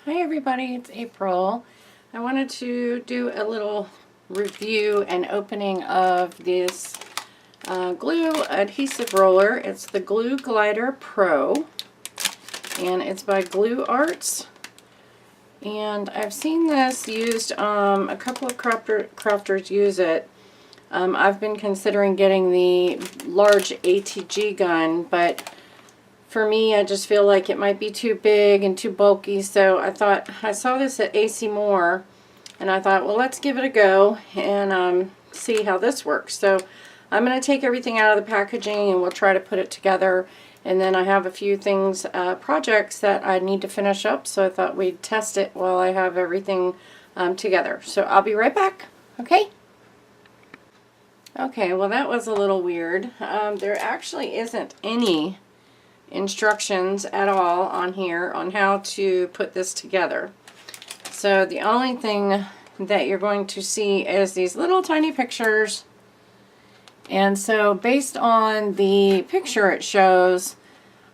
Hi everybody, it's April. I wanted to do a little review and opening of this glue adhesive roller. It's the Glue Glider Pro and it's by Glue Arts. And I've seen this used, a couple of crafters use it. I've been considering getting the large ATG gun, but for me, I just feel like it might be too big and too bulky, so I thought, I saw this at AC Moore, and I thought, well, let's give it a go and see how this works. So I'm going to take everything out of the packaging and we'll try to put it together, and then I have a few things, projects that I need to finish up, so I thought we'd test it while I have everything together. So I'll be right back, okay? Okay, well that was a little weird. There actually isn't any instructions at all on here on how to put this together. So the only thing that you're going to see is these little tiny pictures, and so based on the picture it shows,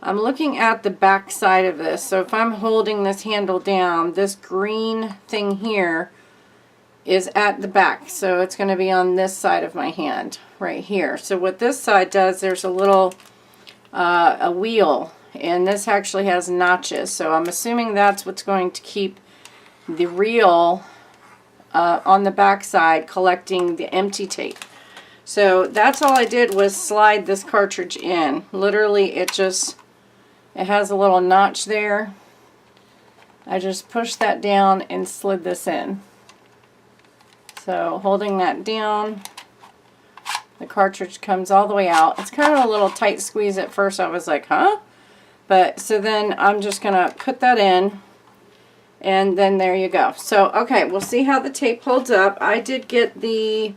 I'm looking at the back side of this. So if I'm holding this handle down, this green thing here is at the back, so it's going to be on this side of my hand right here. So what this side does, there's a little a wheel, and this actually has notches, so I'm assuming that's what's going to keep the reel on the back side collecting the empty tape. So that's all I did was slide this cartridge in. Literally it has a little notch there. I just pushed that down and slid this in. So holding that down, the cartridge comes all the way out. It's kind of a little tight squeeze at first. I was like, huh? But so then I'm just going to put that in, and then there you go. So, okay, we'll see how the tape holds up. I did get the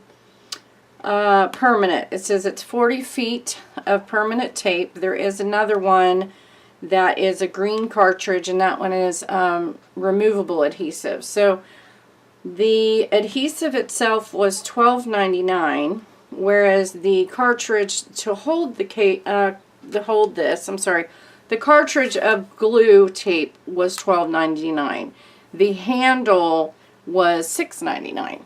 permanent. It says it's 40 feet of permanent tape. There is another one that is a green cartridge, and that one is removable adhesive. So the adhesive itself was $12.99. Whereas the cartridge to hold the cartridge of glue tape was $12.99. The handle was $6.99.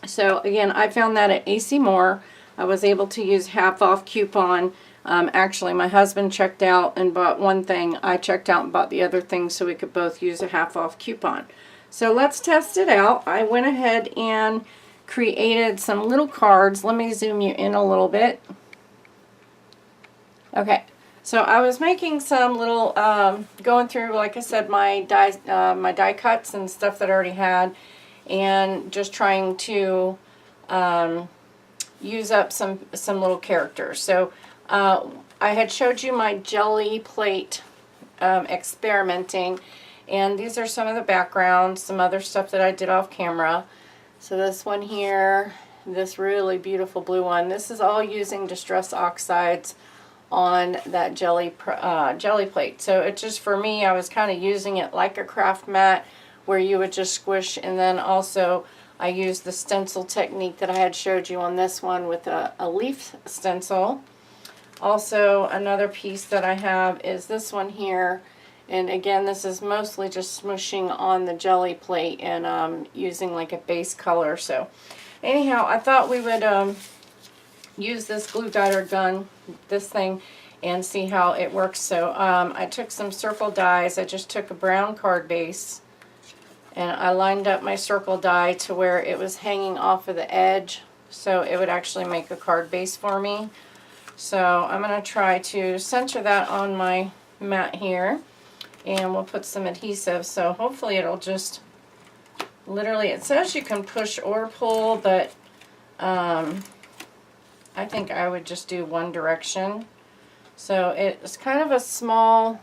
So again, I found that at AC Moore. I was able to use half off coupon. Actually, my husband checked out and bought one thing. I checked out and bought the other thing, so we could both use a half off coupon. So let's test it out. I went ahead and created some little cards. Let me zoom you in a little bit. Okay, so I was making some little, going through, like I said, my die cuts and stuff that I already had, and just trying to use up some little characters. So I had showed you my jelly plate experimenting, and these are some of the backgrounds, some other stuff that I did off camera. So this one here, this really beautiful blue one, this is all using Distress Oxides on that jelly plate. So it just, for me, I was kind of using it like a craft mat where you would just squish, and then also I used the stencil technique that I had showed you on this one with a leaf stencil. Also, another piece that I have is this one here. And again, this is mostly just smooshing on the jelly plate and using like a base color. So anyhow, I thought we would use this glue glider gun, this thing, and see how it works. So I took some circle dies. I just took a brown card base, and I lined up my circle die to where it was hanging off of the edge, so it would actually make a card base for me. So I'm going to try to center that on my mat here. And we'll put some adhesive, so hopefully it'll just, literally, it says you can push or pull, but I think I would just do one direction. So it's kind of a small,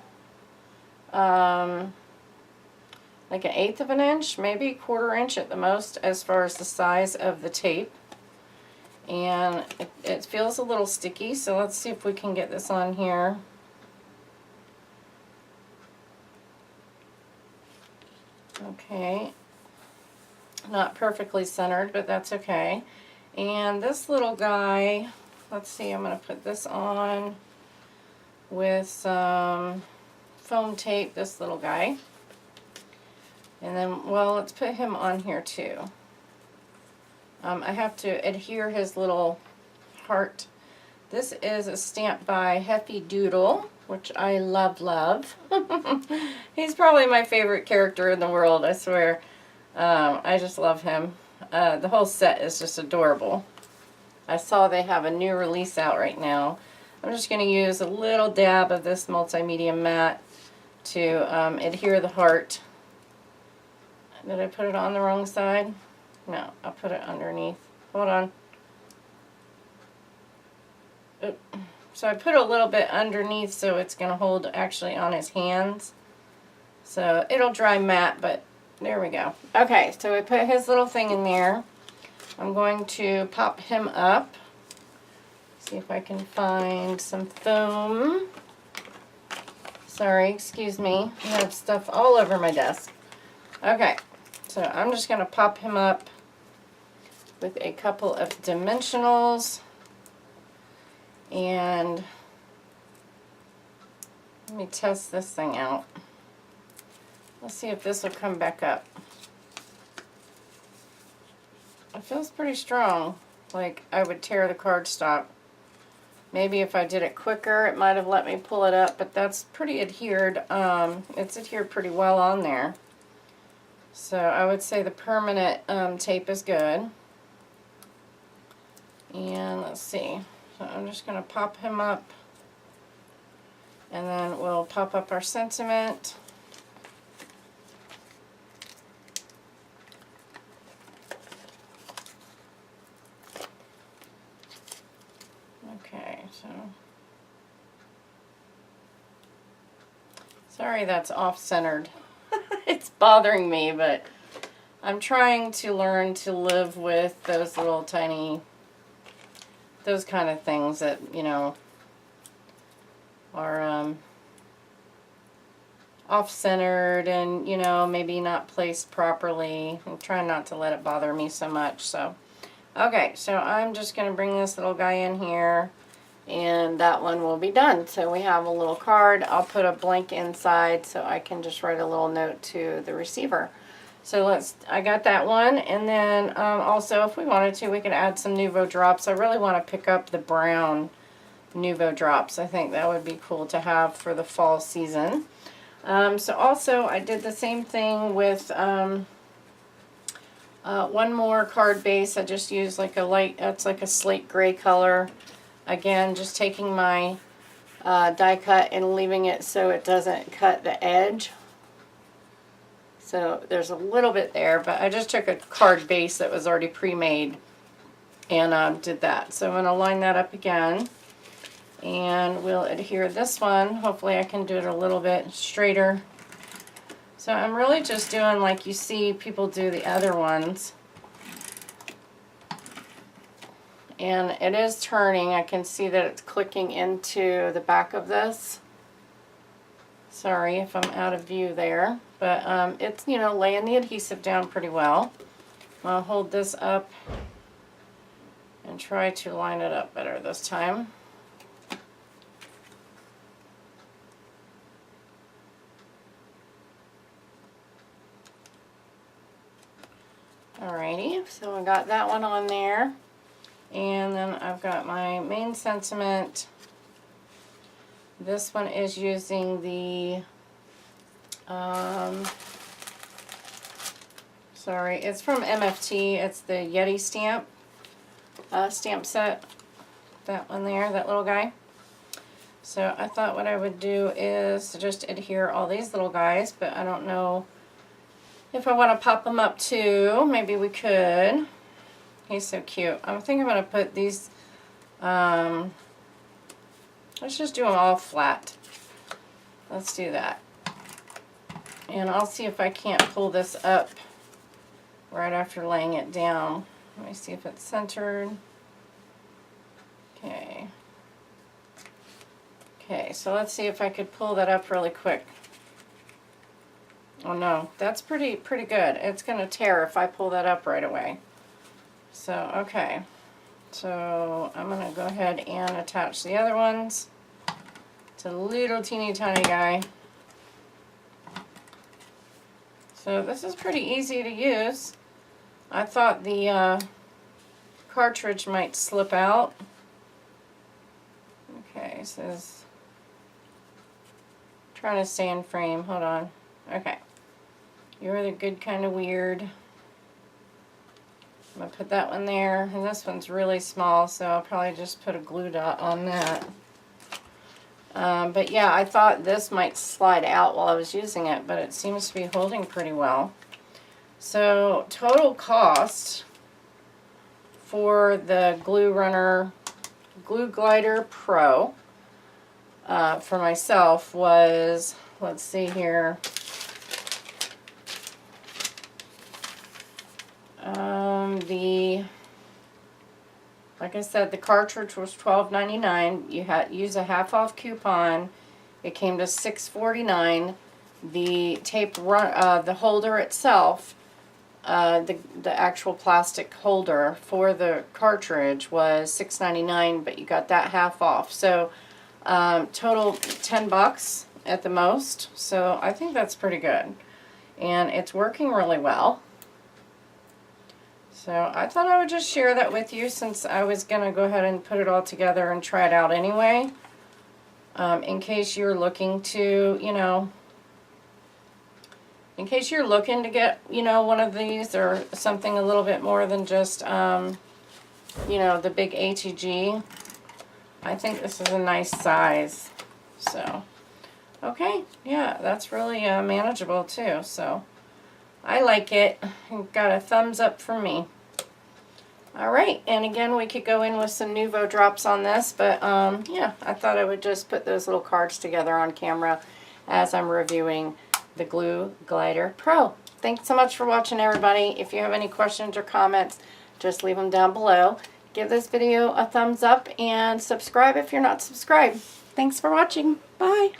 like 1/8 of an inch, maybe 1/4 inch at the most, as far as the size of the tape. And it feels a little sticky, so let's see if we can get this on here. Okay, not perfectly centered, but that's okay. And this little guy, let's see, I'm going to put this on with some foam tape, this little guy. And then, well, let's put him on here too. I have to adhere his little heart. This is a stamp by Heffy Doodle, which I love. He's probably my favorite character in the world, I swear. I just love him. The whole set is just adorable. I saw they have a new release out right now. I'm just going to use a little dab of this multimedia matte to adhere the heart. Did I put it on the wrong side? No, I'll put it underneath. Hold on. Oop. So I put a little bit underneath so it's going to hold actually on his hands. So it'll dry matte, but there we go. Okay, so I put his little thing in there. I'm going to pop him up. See if I can find some foam. Sorry, excuse me. I have stuff all over my desk. Okay, so I'm just going to pop him up with a couple of dimensionals. And let me test this thing out. Let's see if this will come back up. It feels pretty strong, like I would tear the cardstock. Maybe if I did it quicker, it might have let me pull it up, but that's pretty adhered. It's adhered pretty well on there. So I would say the permanent tape is good. And let's see. So I'm just going to pop him up, and then we'll pop up our sentiment. Okay, so sorry that's off-centered. It's bothering me, but I'm trying to learn to live with those little tiny, those kind of things that, you know, are off-centered and, you know, maybe not placed properly. I'm trying not to let it bother me so much. So, okay, so I'm just going to bring this little guy in here, and that one will be done. So we have a little card. I'll put a blank inside so I can just write a little note to the receiver. So I got that one, and then also if we wanted to, we could add some Nuvo drops. I really want to pick up the brown Nuvo drops. I think that would be cool to have for the fall season. So also I did the same thing with one more card base. I just used like a light, that's like a slate gray color. Again, just taking my die cut and leaving it so it doesn't cut the edge. So there's a little bit there, but I just took a card base that was already pre-made and did that. So I'm going to line that up again, and we'll adhere this one. Hopefully I can do it a little bit straighter. So I'm really just doing like you see people do the other ones. And it is turning. I can see that it's clicking into the back of this. Sorry if I'm out of view there, but it's, you know, laying the adhesive down pretty well. I'll hold this up and try to line it up better this time. Alrighty, so I got that one on there, and then I've got my main sentiment. This one is using the, sorry, it's from MFT. It's the Yeti stamp, stamp set. That one there, that little guy. So I thought what I would do is just adhere all these little guys, but I don't know if I want to pop them up too. Maybe we could. He's so cute. I think I'm going to put these, let's just do them all flat. Let's do that. And I'll see if I can't pull this up right after laying it down. Let me see if it's centered. Okay. Okay, so let's see if I could pull that up really quick. Oh no, that's pretty good. It's going to tear if I pull that up right away. So, okay. So I'm going to go ahead and attach the other ones. It's a little teeny tiny guy. So this is pretty easy to use. I thought the cartridge might slip out. Okay, it says trying to stay in frame. Hold on. Okay. You're the good kind of weird. I'm going to put that one there. And this one's really small, so I'll probably just put a glue dot on that. But yeah, I thought this might slide out while I was using it, but it seems to be holding pretty well. So total cost for the Glue Runner Glue Glider Pro for myself was, let's see here, like I said, the cartridge was $12.99. You had use a half off coupon. It came to $6.49. The tape run, the holder itself, the actual plastic holder for the cartridge was $6.99, but you got that half off. So total $10 at the most. So I think that's pretty good, and it's working really well. So I thought I would just share that with you, since I was going to go ahead and put it all together and try it out anyway. In case you're looking to, you know, in case you're looking to get, you know, one of these or something a little bit more than just, you know, the big ATG. I think this is a nice size. So, okay, yeah, that's really manageable too. So, I like it. Got a thumbs up from me. Alright, and again, we could go in with some Nuvo drops on this, but yeah, I thought I would just put those little cards together on camera as I'm reviewing the Glue Glider Pro. Thanks so much for watching, everybody. If you have any questions or comments, just leave them down below. Give this video a thumbs up and subscribe if you're not subscribed. Thanks for watching. Bye.